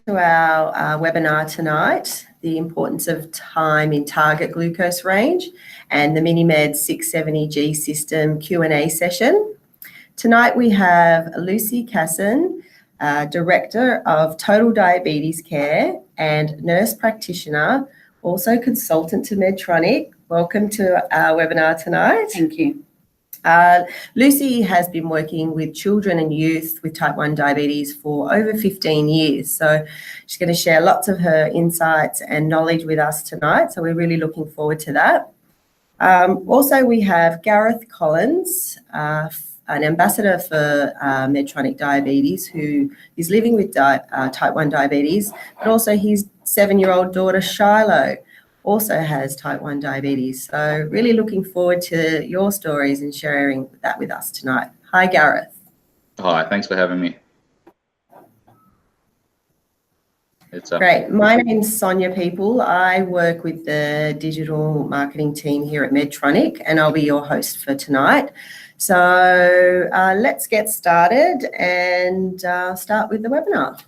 to our webinar tonight, the importance of time in target glucose range and the MiniMed 670G system Q&A session. Tonight we have Lucy Casson, Director of Total Diabetes Care and Nurse Practitioner, also consultant to Medtronic. Welcome to our webinar tonight. Thank you. Lucy has been working with children and youth with type 1 diabetes for over 15 years. So she's going to share lots of her insights and knowledge with us tonight. So we're really looking forward to that. Also, we have Gareth Collins, an ambassador for Medtronic Diabetes, who is living with type 1 diabetes, but also his 7-year-old daughter, Shiloh, also has type 1 diabetes. So really looking forward to your stories and sharing that with us tonight. Hi, Gareth. Hi, thanks for having me. Great. My name's Sonia People. I work with the digital marketing team here at Medtronic, and I'll be your host for tonight. So let's get started and start with the webinar.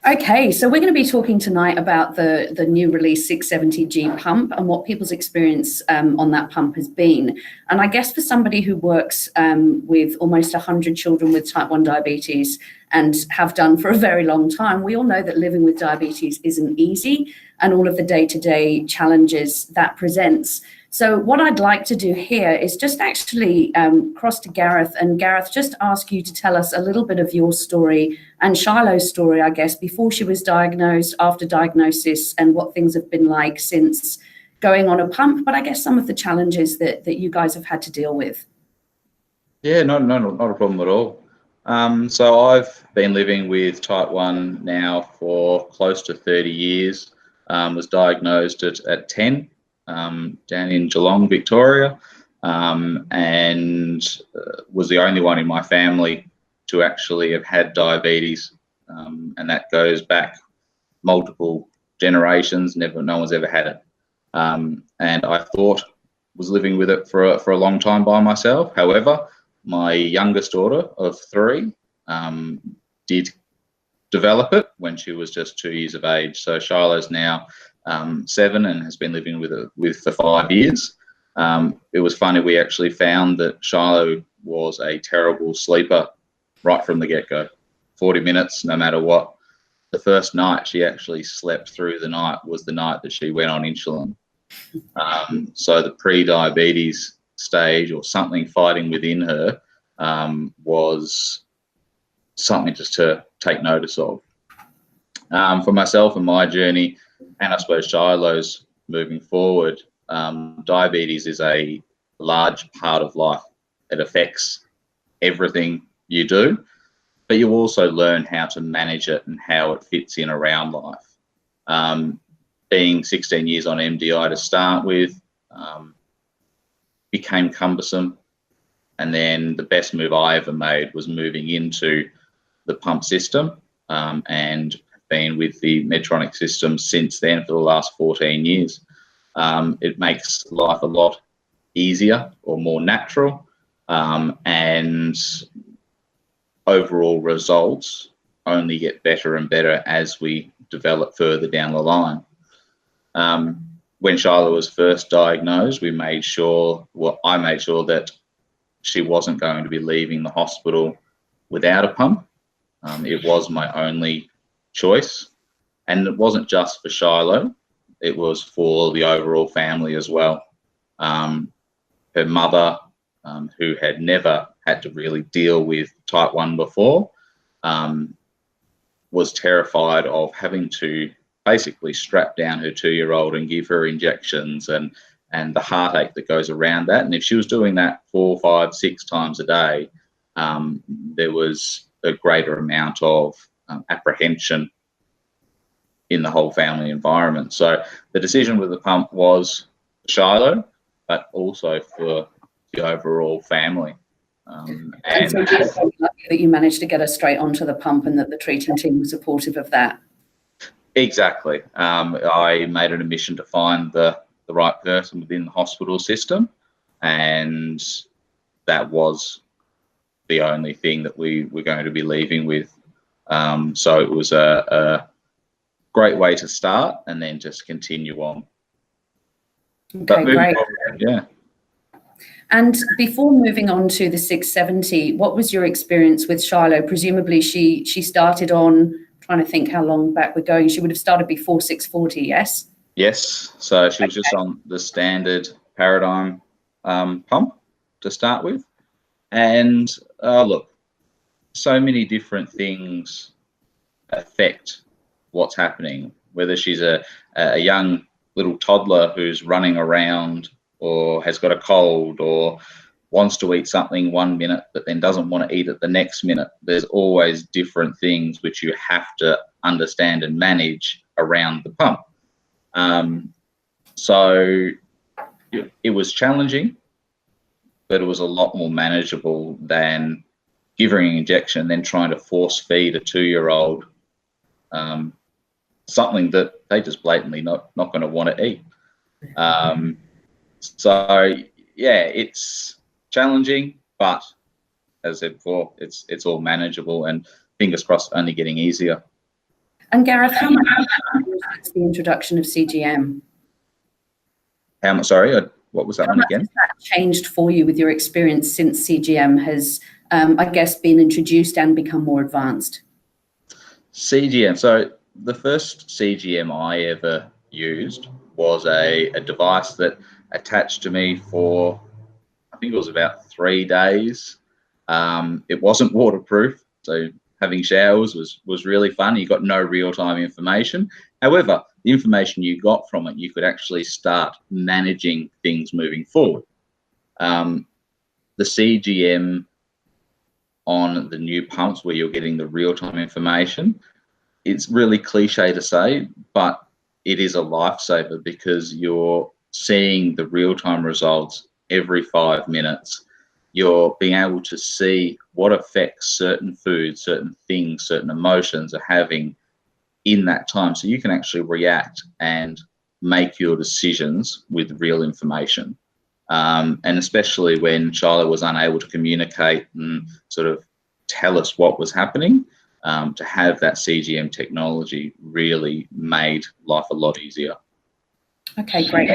Okay, so we're going to be talking tonight about the new release 670G pump and what people's experience on that pump has been. And I guess for somebody who works with almost 100 children with type 1 diabetes and have done for a very long time, we all know that living with diabetes isn't easy and all of the day-to-day challenges that presents. So what I'd like to do here is just actually cross to Gareth, and Gareth, just ask you to tell us a little bit of your story and Shiloh's story, I guess, before she was diagnosed, after diagnosis, and what things have been like since going on a pump, but I guess some of the challenges that you guys have had to deal with. Yeah, not a problem at all. So I've been living with type 1 now for close to 30 years. Was diagnosed at 10. Down in Geelong, Victoria, and was the only one in my family to actually have had diabetes, and that goes back multiple generations. No one's ever had it, and I was living with it for a long time by myself. However, my youngest daughter of 3 did develop it when she was just 2 years of age. So Shiloh's now 7 and has been living with it for 5 years. It was funny, we actually found that Shiloh was a terrible sleeper right from the get-go. 40 minutes, no matter what. The first night she actually slept through the night was the night that she went on insulin. So the pre-diabetes stage, or something fighting within her, was something just to take notice of. For myself and my journey, and I suppose Shiloh's moving forward, diabetes is a large part of life. It affects everything you do, but you also learn how to manage it and how it fits in around life. Being 16 years on MDI to start with, became cumbersome, and then the best move I ever made was moving into the pump system, and been with the Medtronic system since then for the last 14 years. It makes life a lot easier or more natural, and overall results only get better and better as we develop further down the line. When Shiloh was first diagnosed, I made sure that she wasn't going to be leaving the hospital without a pump. It was my only choice, and it wasn't just for Shiloh, it was for the overall family as well. Her mother, who had never had to really deal with type 1 before, was terrified of having to basically strap down her 2-year-old and give her injections and the heartache that goes around that. And if she was doing that 4, 5, 6 times a day, there was a greater amount of apprehension in the whole family environment. So the decision with the pump was for Shiloh, but also for the overall family. And so you're so lucky that you managed to get her straight onto the pump and that the treating team was supportive of that. Exactly. I made it a mission to find the right person within the hospital system, and that was the only thing that we were going to be leaving with. So it was a great way to start and then just continue on. Okay, great. Yeah. And before moving on to the 670, what was your experience with Shiloh? Presumably she started on, trying to think how long back we're going, she would have started before 640, yes? Yes, so she was just on the standard Paradigm pump to start with. And look, so many different things affect what's happening, whether she's a young little toddler who's running around or has got a cold or wants to eat something 1 minute but then doesn't want to eat it the next minute. There's always different things which you have to understand and manage around the pump. So it was challenging, but it was a lot more manageable than giving an injection and then trying to force feed a 2-year-old something that they just blatantly not going to want to eat. So yeah, it's challenging, but as I said before, it's all manageable and fingers crossed only getting easier. And Gareth, how much since the introduction of CGM? How much? Sorry, what was that one again? How much has that changed for you with your experience since CGM has, I guess, been introduced and become more advanced? CGM. So the first CGM I ever used was a device that attached to me for, I think it was about 3 days. It wasn't waterproof, so having showers was really fun. You got no real-time information. However, the information you got from it, you could actually start managing things moving forward. The CGM on the new pumps where you're getting the real-time information, it's really cliche to say, but it is a lifesaver because you're seeing the real-time results every 5 minutes. You're being able to see what effects certain foods, certain things, certain emotions are having in that time. So you can actually react and make your decisions with real information. And especially when Shiloh was unable to communicate and sort of tell us what was happening, to have that CGM technology really made life a lot easier. Okay, great.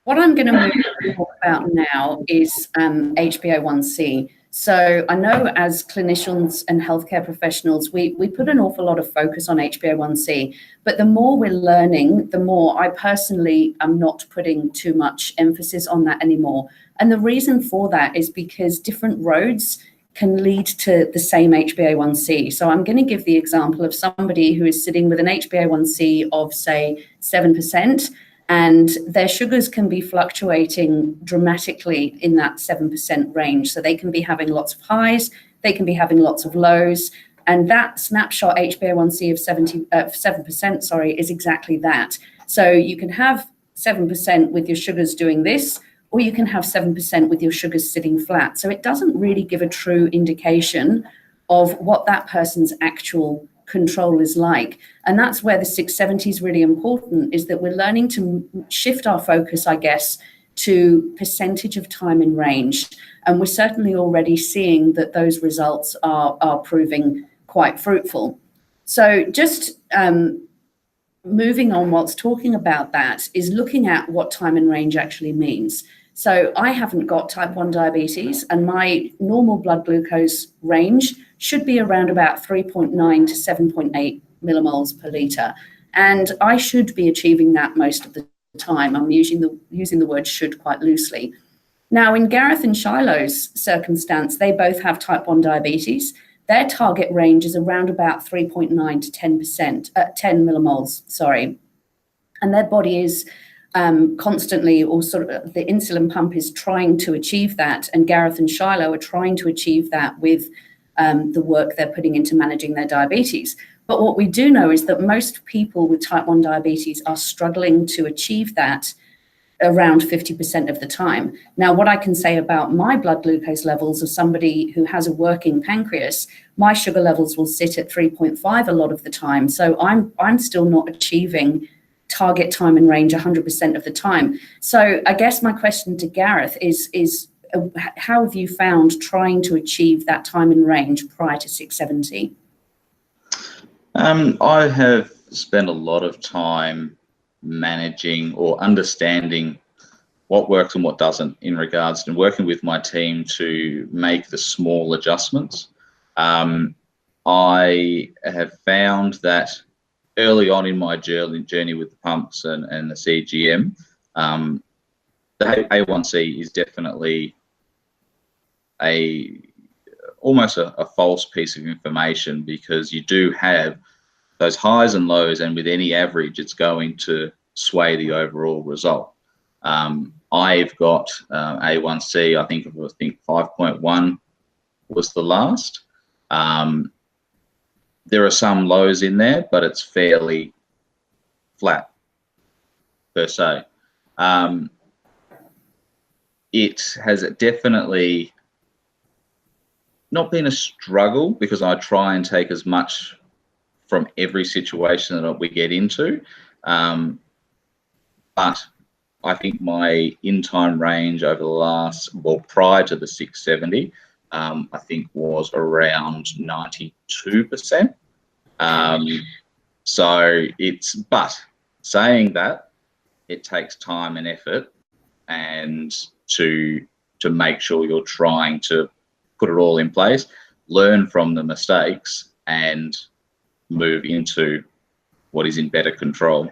What I'm going to move to talk about now is HbA1c. So I know as clinicians and healthcare professionals, we put an awful lot of focus on HbA1c, but the more we're learning, the more I personally am not putting too much emphasis on that anymore. And the reason for that is because different roads can lead to the same HbA1c. So I'm going to give the example of somebody who is sitting with an HbA1c of, say, 7%, and their sugars can be fluctuating dramatically in that 7% range. So they can be having lots of highs, they can be having lots of lows, and that snapshot HbA1c of 7%, is exactly that. So you can have 7% with your sugars doing this, or you can have 7% with your sugars sitting flat. So it doesn't really give a true indication of what that person's actual control is like. And that's where the 670 is really important, is that we're learning to shift our focus, I guess, to percentage of time in range. And we're certainly already seeing that those results are proving quite fruitful. So just moving on whilst talking about that is looking at what time in range actually means. So I haven't got type 1 diabetes, and my normal blood glucose range should be around about 3.9 to 7.8 millimoles per litre. And I should be achieving that most of the time. I'm using the word should quite loosely. Now, in Gareth and Shiloh's circumstance, they both have type 1 diabetes. Their target range is around about 3.9 to 10 millimoles, and their body is constantly, or sort of the insulin pump is trying to achieve that, and Gareth and Shiloh are trying to achieve that with the work they're putting into managing their diabetes. But what we do know is that most people with type 1 diabetes are struggling to achieve that around 50% of the time. Now, what I can say about my blood glucose levels as somebody who has a working pancreas, my sugar levels will sit at 3.5 a lot of the time. So I'm still not achieving target time and range 100% of the time. So I guess my question to Gareth is how have you found trying to achieve that time and range prior to 670? I have spent a lot of time managing or understanding what works and what doesn't in regards to working with my team to make the small adjustments. I have found that early on in my journey with the pumps and the CGM, the A1C is definitely almost a false piece of information, because you do have those highs and lows, and with any average, it's going to sway the overall result. I've got A1C, I think 5.1 was the last. There are some lows in there, but it's fairly flat per se. It has definitely not been a struggle, because I try and take as much from every situation that we get into. But I think my in-time range over the last, well, prior to the 670, I think was around 92%. So but saying that, it takes time and effort, and to make sure you're trying to put it all in place, learn from the mistakes, and move into what is in better control.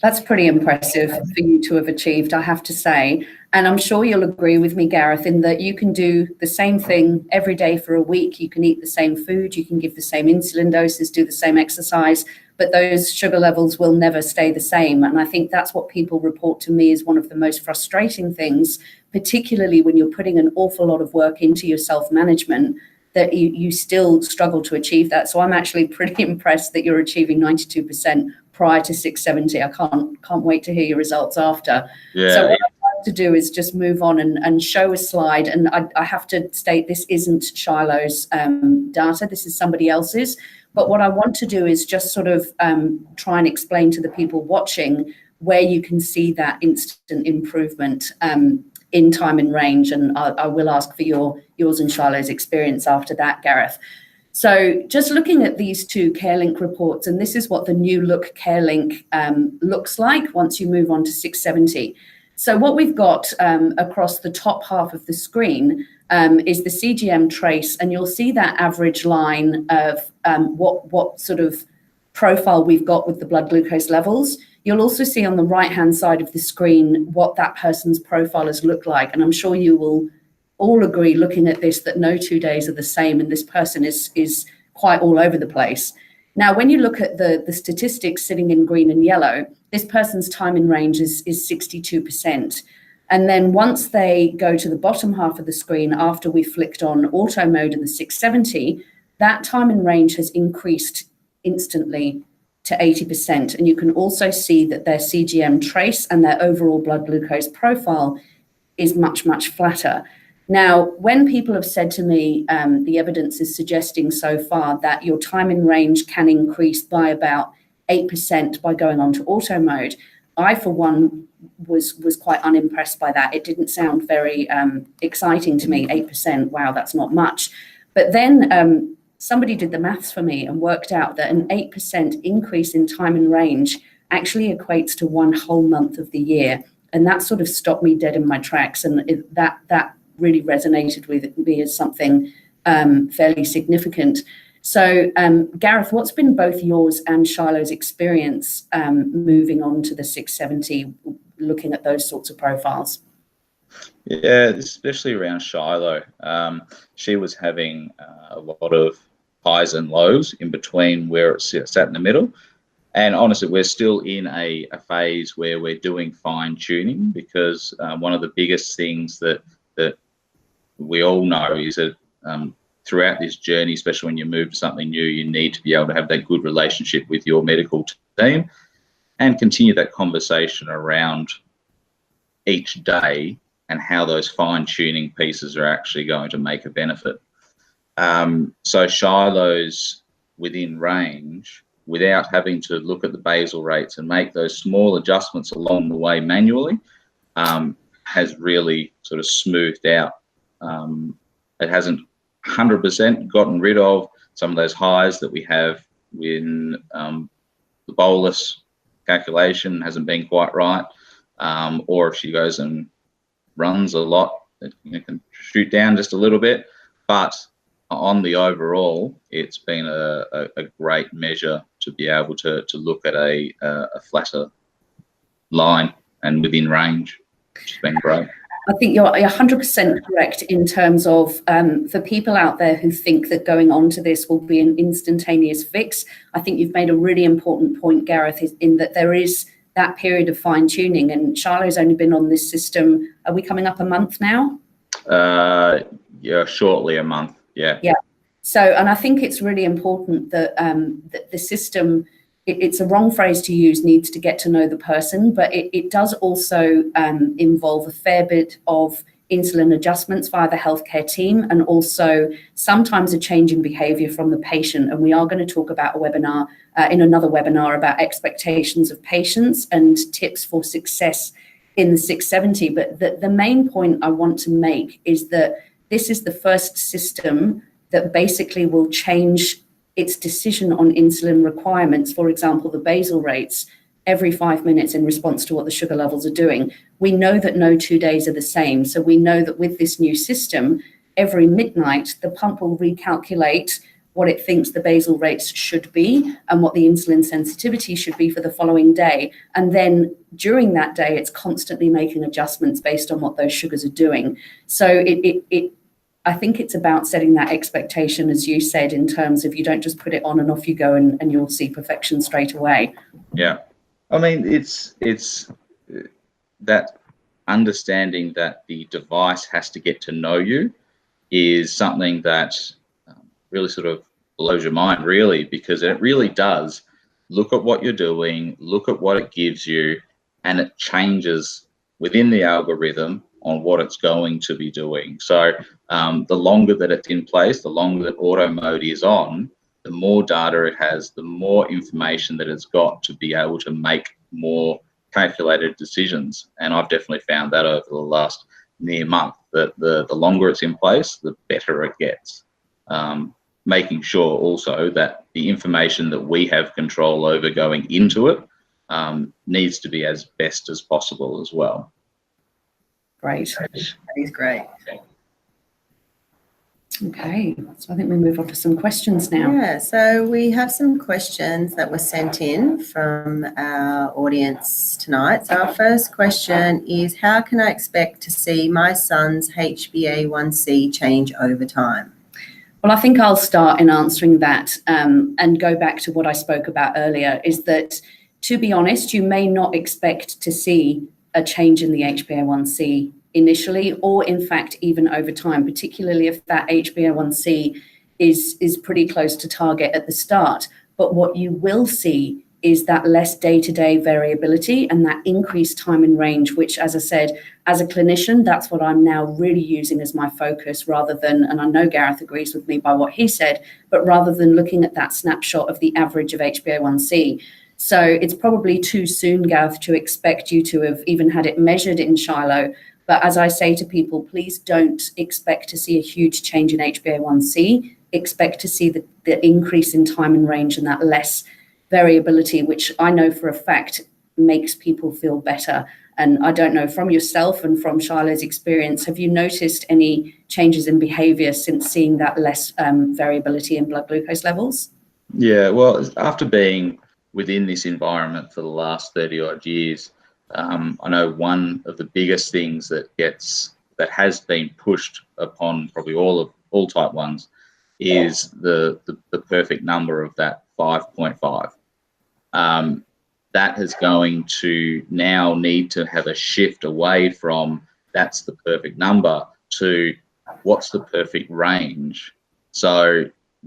That's pretty impressive for you to have achieved, I have to say. And I'm sure you'll agree with me, Gareth, in that you can do the same thing every day for a week. You can eat the same food, you can give the same insulin doses, do the same exercise, but those sugar levels will never stay the same. And I think that's what people report to me is one of the most frustrating things, particularly when you're putting an awful lot of work into your self-management, that you still struggle to achieve that. So I'm actually pretty impressed that you're achieving 92% prior to 670. I can't wait to hear your results after. Yeah. So what I'd like to do is just move on and show a slide. And I have to state, this isn't Shiloh's data, this is somebody else's. But what I want to do is just sort of try and explain to the people watching where you can see that instant improvement in time and range. And I will ask for yours and Shiloh's experience after that, Gareth. So just looking at these two CareLink reports, and this is what the new look CareLink looks like once you move on to 670. So what we've got across the top half of the screen is the CGM trace, and you'll see that average line of what sort of profile we've got with the blood glucose levels. You'll also see on the right-hand side of the screen what that person's profile has looked like. And I'm sure you will all agree, looking at this, that no 2 days are the same, and this person is quite all over the place. Now, when you look at the statistics sitting in green and yellow, this person's time in range is 62%. And then once they go to the bottom half of the screen, after we flicked on auto mode in the 670, that time in range has increased instantly to 80%. And you can also see that their CGM trace and their overall blood glucose profile is much, much flatter. Now, when people have said to me, the evidence is suggesting so far that your time in range can increase by about 8% by going on to auto mode, I, for one, was quite unimpressed by that. It didn't sound very exciting to me. 8%, wow, that's not much. But then somebody did the maths for me and worked out that an 8% increase in time in range actually equates to 1 whole month of the year. And that sort of stopped me dead in my tracks. And that really resonated with me as something fairly significant. So Gareth, what's been both yours and Shiloh's experience moving on to the 670, looking at those sorts of profiles? Yeah, especially around Shiloh. She was having a lot of highs and lows in between where it sat in the middle. And honestly, we're still in a phase where we're doing fine tuning, because one of the biggest things that we all know is that throughout this journey, especially when you move to something new, you need to be able to have that good relationship with your medical team and continue that conversation around each day and how those fine-tuning pieces are actually going to make a benefit. So Shiloh's within range, without having to look at the basal rates and make those small adjustments along the way manually, has really sort of smoothed out. It hasn't 100% gotten rid of some of those highs that we have when the bolus calculation hasn't been quite right, or if she goes and runs a lot, it can shoot down just a little bit. But on the overall, it's been a great measure to be able to look at a flatter line and within range, which has been great. I think you're 100% correct in terms of for people out there who think that going on to this will be an instantaneous fix. I think you've made a really important point, Gareth, in that there is that period of fine tuning, and Charlotte's only been on this system. Are we coming up a month now? Yeah, shortly a month. Yeah. Yeah. So, and I think it's really important that, that the system, it's a wrong phrase to use, needs to get to know the person, but it does also involve a fair bit of insulin adjustments via the healthcare team, and also sometimes a change in behavior from the patient. And we are going to talk about a webinar in another webinar about expectations of patients and tips for success in the 670. But the main point I want to make is that this is the first system that basically will change its decision on insulin requirements, for example, the basal rates, every 5 minutes in response to what the sugar levels are doing. We know that no 2 days are the same. So we know that with this new system, every midnight, the pump will recalculate what it thinks the basal rates should be and what the insulin sensitivity should be for the following day. And then during that day, it's constantly making adjustments based on what those sugars are doing. So I think it's about setting that expectation, as you said, in terms of you don't just put it on and off you go and you'll see perfection straight away. Yeah. I mean, it's that understanding that the device has to get to know you is something that really sort of blows your mind, really, because it really does look at what you're doing, look at what it gives you, and it changes within the algorithm on what it's going to be doing. So the longer that it's in place, the longer that auto mode is on, the more data it has, the more information that it's got to be able to make more calculated decisions. And I've definitely found that over the last near month, that the longer it's in place, the better it gets. Making sure also that the information that we have control over going into it needs to be as best as possible as well. Great. That is great. Okay, so I think we move on to some questions now. Yeah, so we have some questions that were sent in from our audience tonight. So our first question is, how can I expect to see my son's HbA1c change over time? Well, I think I'll start in answering that and go back to what I spoke about earlier, is that, to be honest, you may not expect to see a change in the HbA1c initially, or in fact, even over time, particularly if that HbA1c is pretty close to target at the start. But what you will see is that less day-to-day variability and that increased time in range, which, as I said, as a clinician, that's what I'm now really using as my focus, rather than, and I know Gareth agrees with me by what he said, but rather than looking at that snapshot of the average of HbA1c. So it's probably too soon, Gareth, to expect you to have even had it measured in Shiloh. But as I say to people, please don't expect to see a huge change in HbA1c. Expect to see the increase in time and range and that less variability, which I know for a fact makes people feel better. And I don't know, from yourself and from Shiloh's experience, have you noticed any changes in behavior since seeing that less variability in blood glucose levels? Yeah, well, after being within this environment for the last 30 odd years, I know one of the biggest things that has been pushed upon probably all type 1s is the perfect number of that 5.5. That is going to now need to have a shift away from that's the perfect number to what's the perfect range. So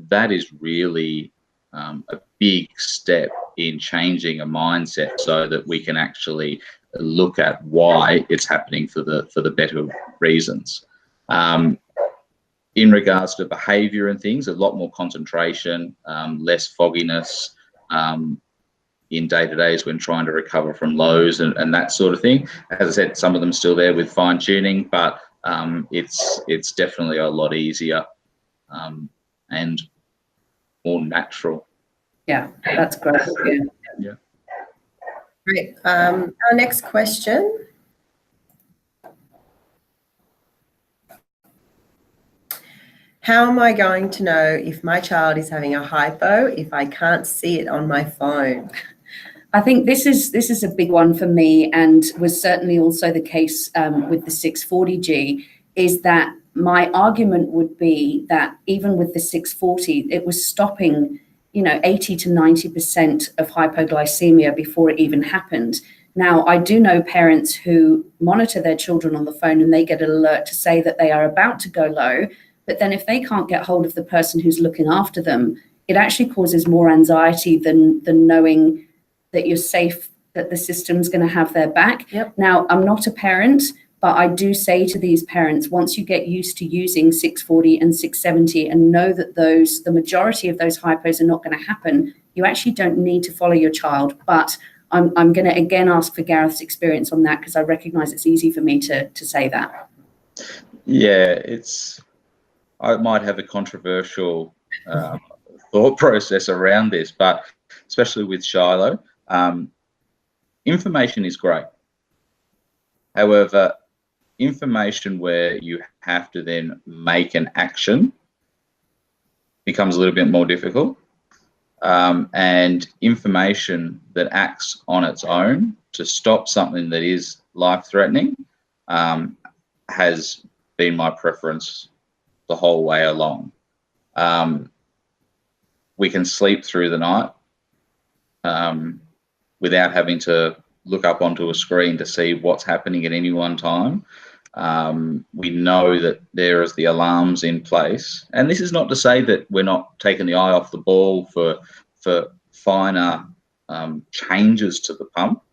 that is really a big step in changing a mindset so that we can actually look at why it's happening for the better reasons. In regards to behavior and things, a lot more concentration, less fogginess in day-to-days when trying to recover from lows and that sort of thing. As I said, some of them still there with fine-tuning, but it's definitely a lot easier and more natural. Yeah, that's great. Yeah. Yeah. Great. Our next question. How am I going to know if my child is having a hypo if I can't see it on my phone? I think this is a big one for me, and was certainly also the case with the 640G, is that my argument would be that even with the 640, it was stopping, 80 to 90% of hypoglycemia before it even happened. Now, I do know parents who monitor their children on the phone and they get an alert to say that they are about to go low, but then if they can't get hold of the person who's looking after them, it actually causes more anxiety than knowing that you're safe, that the system's going to have their back. Yep. Now, I'm not a parent, but I do say to these parents, once you get used to using 640 and 670 and know that the majority of those hypos are not going to happen, you actually don't need to follow your child. But I'm going to again ask for Gareth's experience on that, because I recognise it's easy for me to say that. Yeah, I might have a controversial thought process around this, but especially with Shiloh, information is great. However, information where you have to then make an action becomes a little bit more difficult. And information that acts on its own to stop something that is life-threatening has been my preference the whole way along. We can sleep through the night without having to look up onto a screen to see what's happening at any one time. We know that there is the alarms in place, and this is not to say that we're not taking the eye off the ball for finer changes to the pump,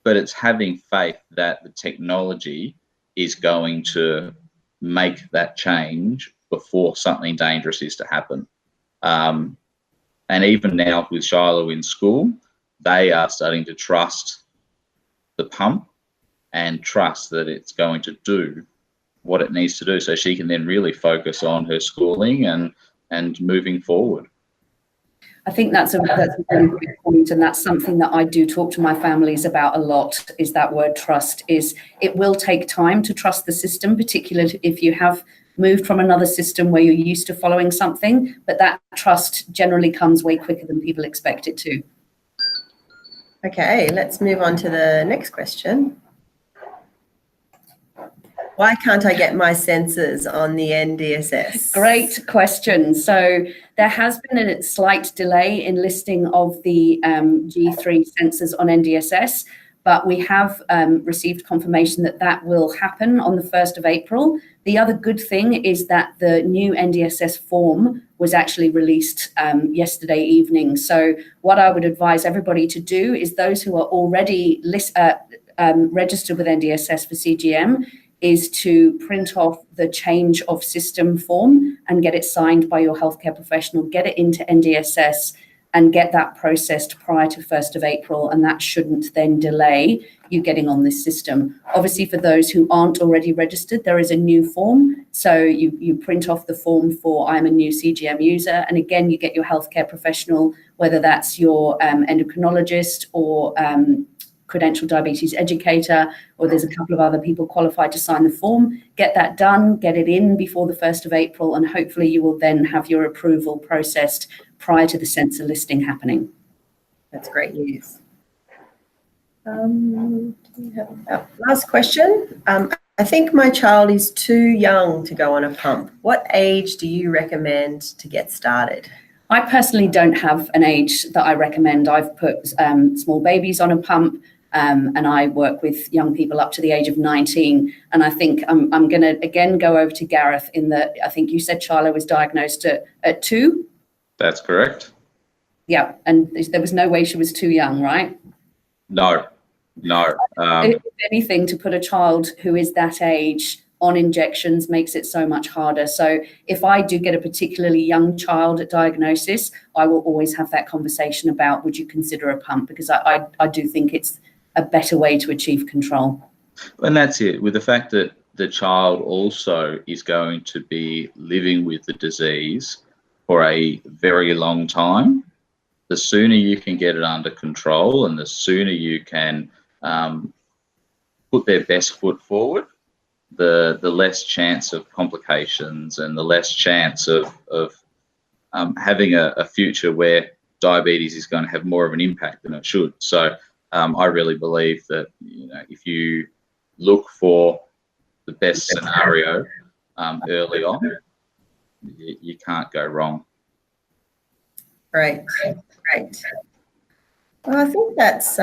but it's having faith that the technology is going to make that change before something dangerous is to happen. And even now with Shiloh in school, they are starting to trust the pump and trust that it's going to do what it needs to do, so she can then really focus on her schooling and moving forward. I think that's a really good point, and that's something that I do talk to my families about a lot, is that word trust. It will take time to trust the system, particularly if you have moved from another system where you're used to following something, but that trust generally comes way quicker than people expect it to. Okay, let's move on to the next question. Why can't I get my sensors on the END ESS? Great question. So there has been a slight delay in listing of the G3 sensors on END ESS, but we have received confirmation that that will happen on the 1st of April. The other good thing is that the new END ESS form was actually released yesterday evening. So what I would advise everybody to do is those who are already registered with END ESS for CGM is to print off the change of system form and get it signed by your healthcare professional, get it into END ESS and get that processed prior to 1st of April, and that shouldn't then delay you getting on this system. Obviously, for those who aren't already registered, there is a new form. So you print off the form for I'm a new CGM user, and again, you get your healthcare professional, whether that's your endocrinologist or credentialed diabetes educator, or there's a couple of other people qualified to sign the form. Get that done, get it in before the 1st of April, and hopefully you will then have your approval processed prior to the sensor listing happening. That's great news. Last question. I think my child is too young to go on a pump. What age do you recommend to get started? I personally don't have an age that I recommend. I've put small babies on a pump, and I work with young people up to the age of 19. And I think I'm going to, again, go over to Gareth in that I think you said Shiloh was diagnosed at 2? That's correct. Yeah, and there was no way she was too young, right? No. If anything, to put a child who is that age on injections makes it so much harder. So if I do get a particularly young child at diagnosis, I will always have that conversation about, would you consider a pump? Because I do think it's a better way to achieve control. And that's it, with the fact that the child also is going to be living with the disease for a very long time. the sooner you can get it under control and the sooner you can put their best foot forward, the less chance of complications and the less chance of having a future where diabetes is going to have more of an impact than it should. So I really believe that, you know, if you look for the best scenario early on, you can't go wrong. Great. Well, I think that's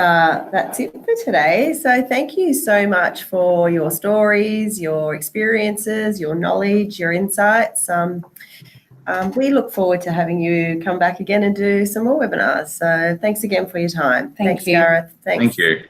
it for today. So thank you so much for your stories, your experiences, your knowledge, your insights. We look forward to having you come back again and do some more webinars. So thanks again for your time. Thank Thanks, you. Gareth. Thanks. Thank you.